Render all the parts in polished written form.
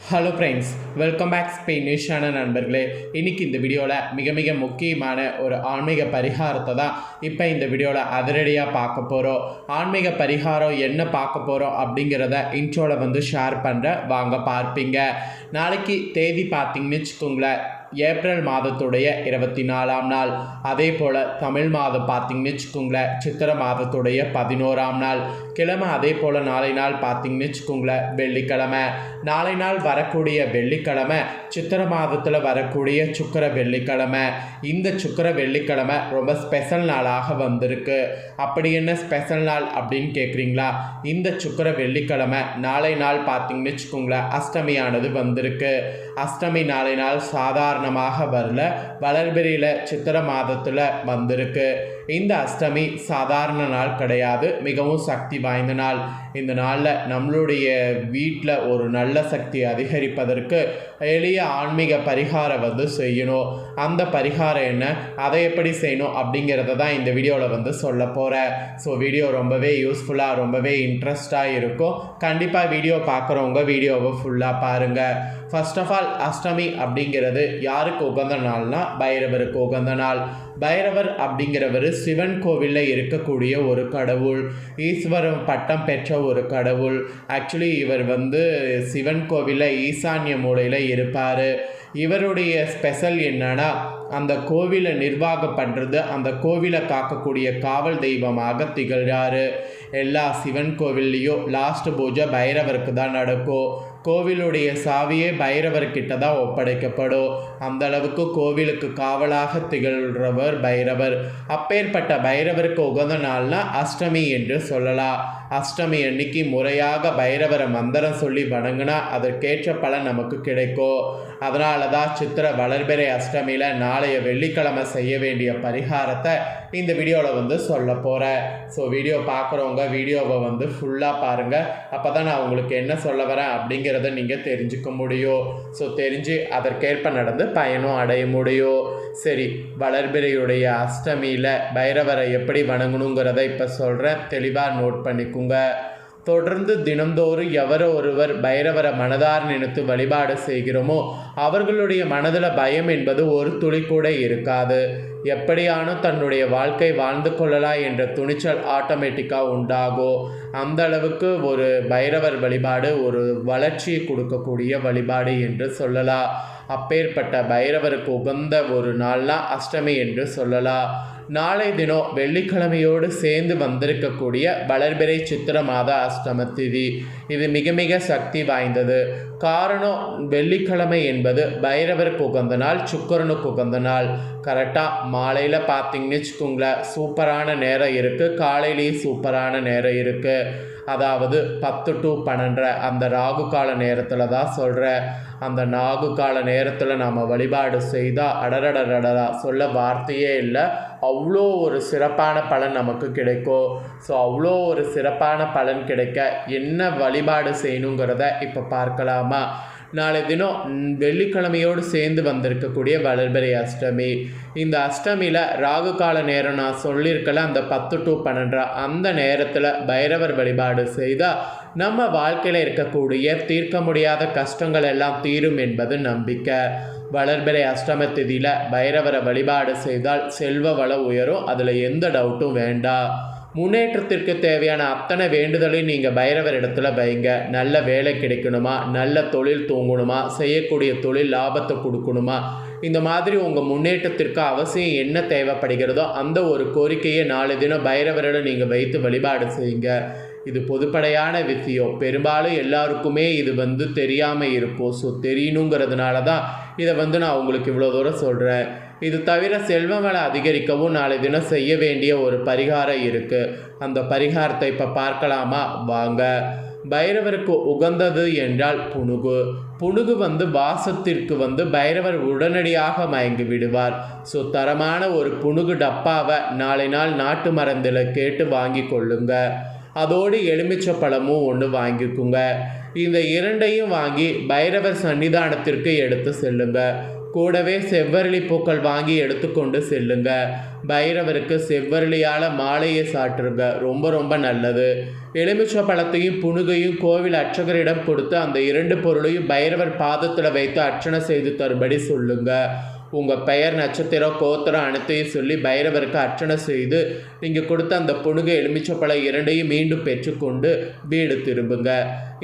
Hello friends, welcome back ஸ்பெயினிஷான நண்பர்களே. இன்றைக்கி இந்த வீடியோவில் மிக முக்கியமான ஒரு ஆன்மீக பரிகாரத்தை தான் இப்போ இந்த வீடியோவில் அதிரடியாக பார்க்க போகிறோம். ஆன்மீக பரிகாரம் என்ன பார்க்க போகிறோம் அப்படிங்கிறத இன்ட்ரோவில் ஷேர் பண்ணுறேன், வாங்க பார்ப்பீங்க. நாளைக்கு தேதி பார்த்திங்கன்னு வச்சுக்கோங்களேன், ஏப்ரல் மாதத்துடைய 24ஆம் நாள். அதே போல் தமிழ் மாதம் பார்த்திங்கன்னு வச்சுக்கோங்களேன், சித்திரை மாதத்துடைய 11ஆம் நாள் கிழமை. அதே போல் நாளை நாள் பார்த்திங்கன்னு வச்சுக்கோங்களேன், வெள்ளிக்கிழமை. நாளை நாள் வரக்கூடிய வெள்ளிக்கிழமை சித்திரை மாதத்தில் வரக்கூடிய சுக்கிர வெள்ளிக்கிழமை. இந்த சுக்கிர வெள்ளிக்கிழமை ரொம்ப ஸ்பெஷல் நாளாக வந்திருக்கு. அப்படி என்ன ஸ்பெஷல் நாள் அப்படின்னு கேட்குறீங்களா? இந்த சுக்கிர வெள்ளிக்கிழமை நாளை நாள் பார்த்திங்கன்னு வச்சுக்கோங்களேன், அஷ்டமியானது வந்திருக்கு. அஷ்டமி நாளை நாள் சாதாரணமாக வரல, வளர்பிறையில் சித்திரை மாதத்தில் வந்திருக்கு. இந்த அஷ்டமி சாதாரண நாள் கிடையாது, மிகவும் சக்தி வாய்ந்த நாள். இந்த நாளில் நம்மளுடைய வீட்டில் ஒரு நல்ல சக்தி அதிகரிப்பதற்கு எளிய ஆன்மீக பரிகாரம் செய்யணும். அந்த பரிகாரம் என்ன, அதை எப்படி செய்யணும் அப்படிங்கிறத தான் இந்த வீடியோவில் சொல்ல போகிறேன். ஸோ வீடியோ ரொம்பவே யூஸ்ஃபுல்லாக, ரொம்பவே இன்ட்ரெஸ்டாக இருக்கும். கண்டிப்பாக வீடியோ பார்க்குறவங்க வீடியோவை ஃபுல்லாக பாருங்கள். ஃபர்ஸ்ட் ஆஃப் ஆல், அஷ்டமி அப்படிங்கிறது யாருக்கு உகந்த நாள்னா பைரவருக்கு உகந்த நாள். பைரவர் அப்படிங்கிறவர் சிவன் கோவிலில் இருக்கக்கூடிய ஒரு கடவுள், ஈஸ்வரன் பட்டம் பெற்ற ஒரு கடவுள். ஆக்சுவலி இவர் சிவன் கோவிலில் ஈசான்ய மூலையில் இருப்பார். இவருடைய ஸ்பெஷல் என்னன்னா, அந்த கோவிலை நிர்வாகம் பண்ணுறது, அந்த கோவிலை காக்கக்கூடிய காவல் தெய்வமாக திகழ்கிறாரு. எல்லா சிவன் கோவில்லையும் லாஸ்ட் பூஜை பைரவருக்கு தான் நடக்கும். கோவிலுடைய சாவியே பைரவர்கிட்ட தான் ஒப்படைக்கப்படும். அந்த அளவுக்கு கோவிலுக்கு காவலாக திகழ்கிறவர் பைரவர். அப்பேற்பட்ட பைரவருக்கு உகந்த நாள்னா அஷ்டமி என்று சொல்லலாம். அஷ்டமி அன்னைக்கு முறையாக பைரவரை மந்திரம் சொல்லி வணங்கினா அதற்கேற்ற பலன் நமக்கு கிடைக்கும். அதனால தான் சித்திரை வளர்பிறை அஷ்டமியில் நாளைய வெள்ளிக்கிழமை செய்ய வேண்டிய பரிகாரத்தை இந்த வீடியோவில் சொல்ல போகிறேன். ஸோ வீடியோ பார்க்குறவங்க வீடியோவை ஃபுல்லாக பாருங்கள். அப்போ தான் நான் உங்களுக்கு என்ன சொல்ல வரேன் அப்படிங்கிறத நீங்கள் தெரிஞ்சுக்க முடியும். ஸோ தெரிஞ்சு அதற்கேற்ப நடந்து பயனும் அடைய முடியும். சரி, வளர்பிறையுடைய அஷ்டமியில் பைரவரை எப்படி வணங்கணுங்கிறத இப்போ சொல்கிறேன், தெளிவாக நோட் பண்ணிக்கோங்க. தொடர்ந்து தினந்தோறும் எவரோ ஒருவர் பைரவரை மனதார் நினைத்து வழிபாடு செய்கிறோமோ அவர்களுடைய மனதில் பயம் என்பது ஒரு துளி கூட இருக்காது. எப்படியானும் தன்னுடைய வாழ்க்கை வாழ்ந்து கொள்ளலாம் என்ற துணிச்சல் ஆட்டோமேட்டிக்காக உண்டாகும். அந்த அளவுக்கு ஒரு பைரவர் வழிபாடு ஒரு வளர்ச்சியை கொடுக்கக்கூடிய வழிபாடு என்று சொல்லலாம். அப்பேற்பட்ட பைரவருக்கு உகந்த ஒரு நாள்னா அஷ்டமி என்று சொல்லலாம். நாளை தினம் வெள்ளிக்கிழமையோடு சேர்ந்து வந்திருக்கக்கூடிய வளர்பிறை சித்திர மாத அஷ்டம திதி. இது மிக சக்தி வாய்ந்தது. காரணம், வெள்ளிக்கிழமை என்பது பைரவருக்கு உகந்த நாள், சுக்கிரனுக்கு உகந்த நாள். கரெக்டாக மாலையில் பார்த்தீங்கன்னு வச்சுக்கோங்களேன், சூப்பரான நேரம் இருக்குது. காலையிலேயும் சூப்பரான நேரம் இருக்குது. அதாவது 10 to 12 அந்த ராகு கால நேரத்தில் தான் சொல்கிறேன். அந்த ராகு கால நேரத்தில் நாம் வழிபாடு செய்தால் அடரடரடா சொல்ல வார்த்தையே இல்லை, அவ்வளோ ஒரு சிறப்பான பலன் நமக்கு கிடைக்கும். ஸோ அவ்வளோ ஒரு சிறப்பான பலன் கிடைக்க என்ன வழிபாடு செய்யணுங்கிறத இப்போ பார்க்கலாமா? நாளை தினம் வெள்ளிக்கிழமையோடு சேர்ந்து வந்திருக்கக்கூடிய வளர்பிறை அஷ்டமி. இந்த அஷ்டமியில் ராகு கால நேரம் நான் சொல்லியிருக்கல, அந்த 10 to 12 அந்த நேரத்தில் பைரவர் வழிபாடு செய்தால் நம்ம வாழ்க்கையில் இருக்கக்கூடிய தீர்க்க முடியாத கஷ்டங்கள் எல்லாம் தீரும் என்பது நம்பிக்கை. வளர்பிறை அஷ்டம திதியில் பைரவரை வழிபாடு செய்தால் செல்வ வளம் உயரும், அதில் எந்த டவுட்டும் வேண்டாம். முன்னேற்றத்திற்கு தேவையான அத்தனை வேண்டுதலையும் நீங்கள் பைரவர் இடத்துல வைங்க. நல்ல வேலை கிடைக்கணுமா, நல்ல தொழில் தூங்கணுமா, செய்யக்கூடிய தொழில் லாபத்தை கொடுக்கணுமா, இந்த மாதிரி உங்கள் முன்னேற்றத்திற்கு அவசியம் என்ன தேவைப்படுகிறதோ அந்த ஒரு கோரிக்கையை நாளை தினம் பைரவரிடம் நீங்கள் வைத்து வழிபாடு செய்யுங்க. இது பொதுப்படையான விஷயம், பெரும்பாலும் எல்லாருக்குமே இது தெரியாமல் இருக்கும். ஸோ தெரியணுங்கிறதுனால தான் இதை நான் உங்களுக்கு இவ்வளோ தூரம் சொல்கிறேன். இது தவிர செல்வ வளம் அதிகரிக்கவும் நாளை தினம் செய்ய வேண்டிய ஒரு பரிகாரம் இருக்குது. அந்த பரிகாரத்தை இப்போ பார்க்கலாமா? வாங்க. பைரவருக்கு உகந்தது என்றால் புனுகு. புனுகு வாசத்திற்கு பைரவர் உடனடியாக மயங்கி விடுவார். ஸோ தரமான ஒரு புனுகு டப்பாவை நாளை நாள் நாட்டு மருந்தில் கேட்டு வாங்கி கொள்ளுங்க. அதோடு எலுமிச்சை பழமும் ஒன்று வாங்கிக்குங்க. இந்த இரண்டையும் வாங்கி பைரவர் சன்னிதானத்திற்கு எடுத்து செல்லுங்க. கூடவே செவ்வரளி பூக்கள் வாங்கி எடுத்துக்கொண்டு செல்லுங்க. பைரவருக்கு செவ்வரளியால் மாலையை சாற்றுங்க, ரொம்ப ரொம்ப நல்லது. எலுமிச்சை பழத்தையும் புனுகையும் கோவில் அர்ச்சகரிடம் கொடுத்து அந்த 2 பொருளையும் பைரவர் பாதத்தில் வைத்து அர்ச்சனை செய்து தரும்படி சொல்லுங்க. உங்கள் பெயர், நட்சத்திரம், கோத்திரம் அனைத்தையும் சொல்லி பைரவருக்கு அர்ச்சனை செய்து நீங்கள் கொடுத்த அந்த புனுகை எலுமிச்சப்பழம் 2ஐயும் மீண்டும் பெற்றுக்கொண்டு வீடு திரும்புங்க.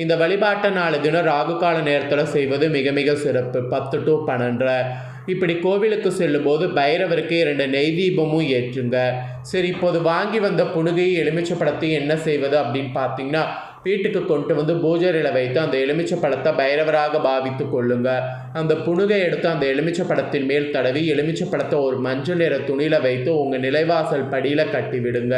இந்த வழிபாட்டை 4 தினம் ராகு கால நேரத்தில் செய்வது மிக மிக சிறப்பு. 10 to 12. இப்படி கோவிலுக்கு செல்லும்போது பைரவருக்கு 2 நெய் தீபமும் ஏற்றுங்க. சரி, இப்போது வாங்கி வந்த புனுகை எலுமிச்சை பழத்தையும் என்ன செய்வது அப்படின்னு பார்த்தீங்கன்னா, வீட்டுக்கு கொண்டு வந்து பூஜையில் வைத்து அந்த எலுமிச்சை பழத்தை பைரவராக பாவித்து கொள்ளுங்க. அந்த புனுகை எடுத்து அந்த எலுமிச்சை பழத்தின் மேல் தடவி எலுமிச்சை பழத்தை ஒரு மஞ்சள் நிற துணியில் வைத்து உங்கள் நிலைவாசல் படியில் கட்டி விடுங்க.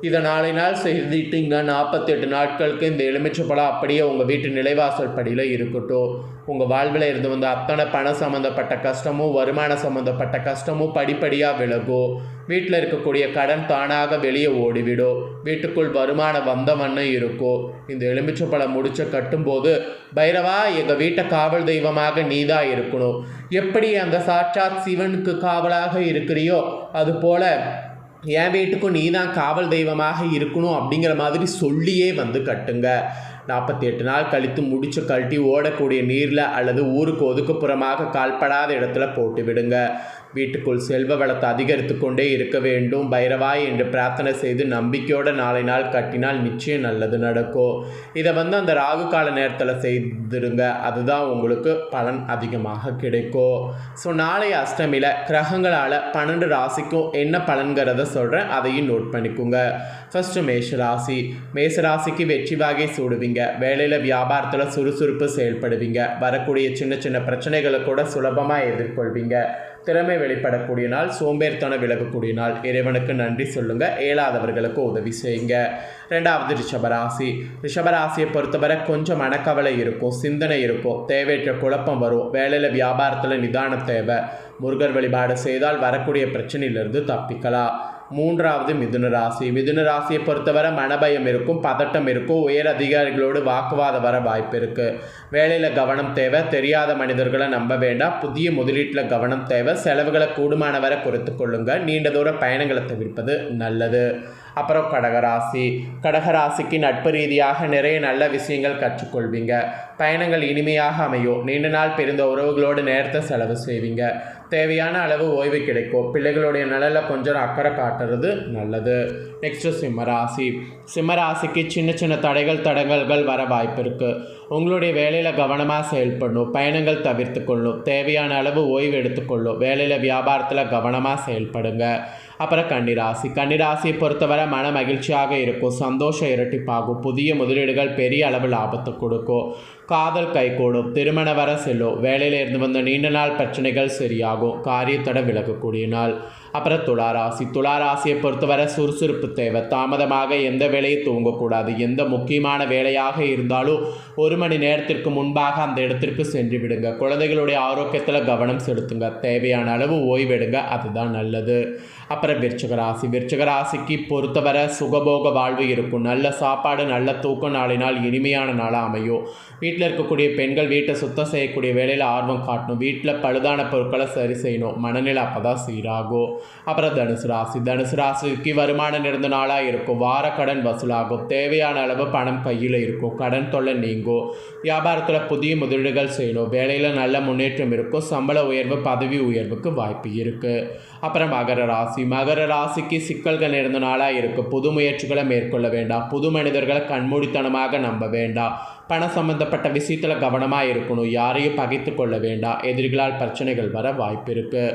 இதை 4 நாள் செய்துட்டிங்கன்னா 48 நாட்களுக்கு இந்த எலுமிச்சை பழம் அப்படியே உங்கள் வீட்டு நிலைவாசல் படியில் இருக்கட்டும். உங்கள் வாழ்வில் இருந்து வந்து அத்தனை பணம் சம்மந்தப்பட்ட கஷ்டமும் வருமான சம்மந்தப்பட்ட கஷ்டமும் படிப்படியாக விலகும். வீட்டில் இருக்கக்கூடிய கடன் தானாக வெளியே ஓடிவிடும். வீட்டுக்குள் வருமானம் வந்த வண்ணம் இருக்கும். இந்த எலுமிச்சை பழம் முடிச்ச கட்டும்போது, பைரவா எங்கள் வீட்டை காவல் தெய்வமாக நீதான் இருக்கணும். எப்படி அந்த சாட்சாத் சிவனுக்கு காவலாக இருக்கிறியோ அதுபோல் என் வீட்டுக்கும் நீ தான் காவல் தெய்வமாக இருக்கணும் அப்படிங்கிற மாதிரி சொல்லியே வந்து கட்டுங்க. 48 நாள் கழித்து முடிச்சு கழட்டி ஓடக்கூடிய நீரில் அல்லது ஊருக்கு ஒதுக்குப்புறமாக கால்படாத இடத்துல போட்டு விடுங்க. வீட்டுக்குள் செல்வ வளத்தை அதிகரித்து கொண்டே இருக்க வேண்டும் பைரவாய் என்று பிரார்த்தனை செய்து நம்பிக்கையோடு 4 நாள் கட்டினால் நிச்சயம் நல்லது நடக்கும். இதை வந்து அந்த ராகு கால நேரத்தில் செய்திருங்க, அதுதான் உங்களுக்கு பலன் அதிகமாக கிடைக்கும். ஸோ நாளைய அஷ்டமியில் கிரகங்களால் 12 ராசிக்கும் என்ன பலன்கிறத சொல்கிறேன், அதையும் நோட் பண்ணிக்கோங்க. ஃபஸ்ட்டு மேஷராசி. மேஷராசிக்கு வெற்றி வாகை சூடுவீங்க. வேலையில் வியாபாரத்தில் சுறுசுறுப்பு செயல்படுவீங்க. வரக்கூடிய சின்ன சின்ன பிரச்சனைகளை கூட சுலபமாக எதிர்கொள்வீங்க. திறமை வெளிப்படக்கூடிய நாள். சோம்பேறித்தனம் விலகக்கூடிய நாள். இறைவனுக்கு நன்றி சொல்லுங்க. இயலாதவர்களுக்கு உதவி செய்யுங்க. 2வது ரிஷபராசி. ரிஷபராசியை பொறுத்தவரை கொஞ்சம் மனக்கவலை இருக்கும், சிந்தனை இருக்கும், தேவையற்ற குழப்பம் வரும். வேலையில் வியாபாரத்தில் நிதானம் தேவை. முருகர் வழிபாடு செய்தால் வரக்கூடிய பிரச்சனையிலிருந்து தப்பிக்கலாம். 3வது மிதுன ராசி. மிதுன ராசியை பொறுத்தவரை மனபயம் இருக்கும், பதட்டம் இருக்கும், உயர் அதிகாரிகளோடு வாக்குவாதம் வர வாய்ப்பு இருக்குது. வேலையில் கவனம் தேவை. தெரியாத மனிதர்களை நம்ப வேண்டாம். புதிய முதலீட்டில் கவனம் தேவை. செலவுகளை கூடுமானவரை குறைத்து கொள்ளுங்க. நீண்ட தூர பயணங்களை தவிர்ப்பது நல்லது. அப்புறம் கடகராசி. கடகராசிக்கு நட்பு ரீதியாக நிறைய நல்ல விஷயங்கள் கற்றுக்கொள்வீங்க. பயணங்கள் இனிமையாக அமையும். நீண்ட நாள் பிரிந்த உறவுகளோடு நேரத்தை செலவு செய்வீங்க. தேவையான அளவு ஓய்வு கிடைக்கும். பிள்ளைகளுடைய நலனில் கொஞ்சம் அக்கறை காட்டுறது நல்லது. நெக்ஸ்ட்டு சிம்மராசி. சிம்மராசிக்கு சின்ன சின்ன தடங்கல்கள் வர வாய்ப்பு இருக்குது. உங்களுடைய வேலையில் கவனமாக செயல்படணும். பயணங்கள் தவிர்த்து கொள்ளும். தேவையான அளவு ஓய்வு எடுத்துக்கொள்ளும். வேலையில் வியாபாரத்தில் கவனமாக செயல்படுங்க. அப்புறம் கன்னிராசி. கன்னிராசியை பொறுத்தவரை மன மகிழ்ச்சியாக இருக்கும். சந்தோஷம் இரட்டிப்பாகும். புதிய முதலீடுகள் பெரிய அளவு லாபத்தை கொடுக்கும். காதல் கைகூடும். திருமண வர செல்லும். வேலையில் இருந்து வந்த நீண்ட நாள் பிரச்சனைகள் சரியாகும். காரியத்தடை விலகக்கூடிய நாள். அப்புறம் துளாராசி. துளாராசியை பொறுத்தவரை சுறுசுறுப்பு தேவை. தாமதமாக எந்த வேலையும் தூங்கக்கூடாது. எந்த முக்கியமான வேலையாக இருந்தாலும் 1 மணி நேரத்திற்கு முன்பாக அந்த இடத்திற்கு சென்று விடுங்க. குழந்தைகளுடைய ஆரோக்கியத்தில் கவனம் செலுத்துங்க. தேவையான அளவு ஓய்வெடுங்க, அதுதான் நல்லது. அப்புறம் விருச்சிகராசி. விருச்சிகராசிக்கு பொறுத்தவரை சுகபோக வாழ்வு இருக்கும். நல்ல சாப்பாடு, நல்ல தூக்கம், நாளினால் இனிமையான நாளாக அமையும். வீட்டில் இருக்கக்கூடிய பெண்கள் வீட்டை சுத்தம் செய்யக்கூடிய வேலையில் ஆர்வம் காட்டணும். வீட்டில் பழுதான பொருட்களை சரி செய்யணும். மனநிலை அப்போ தான் சீராகும். அப்புறம் தனுசு ராசி. தனுசு ராசிக்கு வருமானம் நிறைந்த நாளாக இருக்கும். வார கடன் வசூலாகும். தேவையான அளவு பணம் கையில் இருக்கும். கடன் தொல்லை நீங்கும். வியாபாரத்தில் புதிய முதலீடுகள் செய்யணும். வேலையில் நல்ல முன்னேற்றம் இருக்கும். சம்பள உயர்வு, பதவி உயர்வுக்கு வாய்ப்பு இருக்குது. அப்புறம் மகர ராசி. மகர ராசிக்கு சிக்கல்கள் நிறைந்த நாளாக இருக்குது. புது முயற்சிகளை மேற்கொள்ள வேண்டாம். புது மனிதர்களை கண்மூடித்தனமாக நம்ப வேண்டாம். பணம் சம்பந்தப்பட்ட விஷயத்தில் கவனமாக இருக்கணும். யாரையும் பகைத்து கொள்ள வேண்டாம். எதிரிகளால் பிரச்சனைகள் வர வாய்ப்பு இருக்குது.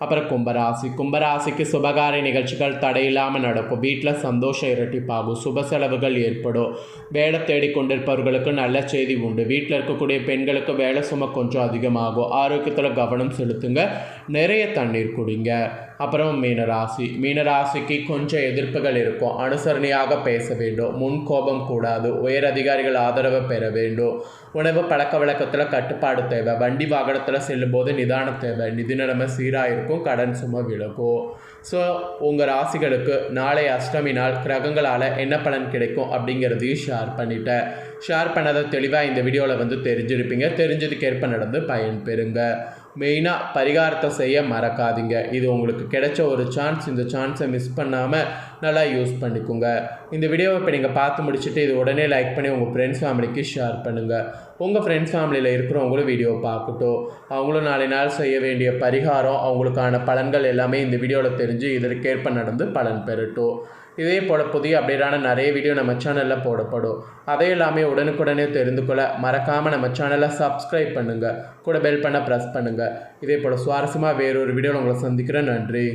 அப்புறம் கும்பராசி. கும்பராசிக்கு சுபகாரிய நிகழ்ச்சிகள் தடையில்லாமல் நடக்கும். வீட்டில் சந்தோஷம் இரட்டிப்பாகும். சுப செலவுகள் ஏற்படும். வேலை தேடிக்கொண்டிருப்பவர்களுக்கு நல்ல செய்தி உண்டு. வீட்டில் இருக்கக்கூடிய பெண்களுக்கு வேலை சுமை கொஞ்சம் அதிகமாகும். ஆரோக்கியத்தில் கவனம் செலுத்துங்க. நிறைய தண்ணீர் குடிங்க. அப்புறம் மீனராசி. மீனராசிக்கு கொஞ்சம் எதிர்ப்புகள் இருக்கும். அனுசரணையாக பேச வேண்டும். முன் கோபம் கூடாது. உயர் அதிகாரிகள் ஆதரவை பெற வேண்டும். உணவு பழக்க வழக்கத்தில் கட்டுப்பாடு தேவை. வண்டி வாகனத்தில் செல்லும்போது நிதானம் தேவை. நிதி நிலைமை சீராக இருக்கும். கடன் சுமை விலகும். ஸோ உங்கள் ராசிகளுக்கு நாளை அஷ்டமி நாள் கிரகங்களால் என்ன பலன் கிடைக்கும் அப்படிங்கிறதையும் ஷேர் பண்ணிட்டேன். ஷேர் பண்ணதை தெளிவாக இந்த வீடியோவில் வந்து தெரிஞ்சிருப்பீங்க. தெரிஞ்சதுக்கேற்ப நடந்து பயன் பெறுங்க. மெயினாக பரிகாரத்தை செய்ய மறக்காதீங்க. இது உங்களுக்கு கிடைச்ச ஒரு சான்ஸ். இந்த சான்ஸை மிஸ் பண்ணாமல் நல்லா யூஸ் பண்ணிக்கோங்க. இந்த வீடியோவை இப்போ நீங்கள் பார்த்து முடிச்சுட்டு இது உடனே லைக் பண்ணி உங்கள் ஃப்ரெண்ட்ஸ் ஃபேமிலிக்கு ஷேர் பண்ணுங்கள். உங்கள் ஃப்ரெண்ட்ஸ் ஃபேமிலியில் இருக்கிறவங்களும் வீடியோவை பார்க்கட்டும். அவங்களும் நாளை நாள் செய்ய வேண்டிய பரிகாரம், அவங்களுக்கான பலன்கள் எல்லாமே இந்த வீடியோவில் தெரிஞ்சு இதற்கேற்ப நடந்து பலன் பெறட்டும். இதே போல் புதிய அப்டேட்டான நிறைய வீடியோ நம்ம சேனலில் போடப்படும். அதை எல்லாமே உடனுக்குடனே தெரிந்து கொள்ள மறக்காமல் நம்ம சேனலை சப்ஸ்கிரைப் பண்ணுங்கள். கூட பெல் பண்ண ப்ரெஸ் பண்ணுங்கள். இதே போல் சுவாரஸ்யமாக வேறொரு வீடியோவில் உங்களை சந்திக்கிறேன். நன்றி.